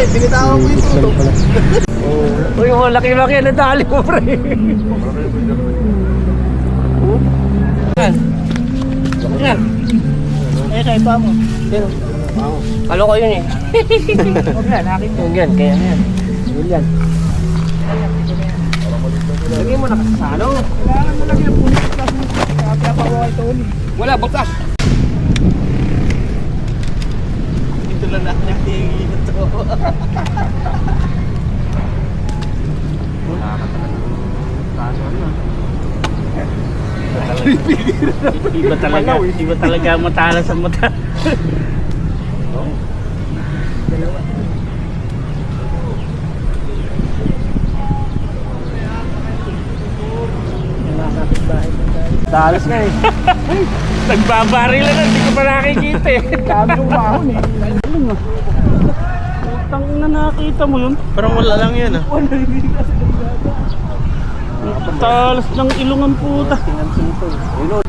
eh. Binitawan mo yung tutok. Uy, laki-laki na tali mo, pre. Yan. Yan. Eh, kaya pa mo. Yan. Kalo ko yun eh. Huwag na, nakita. Yung yan, kaya yan. Yun yan. Lagay mo na kasi sa ano. Kailangan mo lagi ng pulis sa plus mo. Kaya pa kay Tony. Wala, butas. Ito lang na nakatingin ito. Iba talaga matalas ang mata. Talas na eh. Nagbabaril lang, hindi ko pa nakikita eh. Dami yung mahon eh. Utang na nakita mo yun. Parang wala lang yan ah. Talas ng ilong ang puta. Yun o,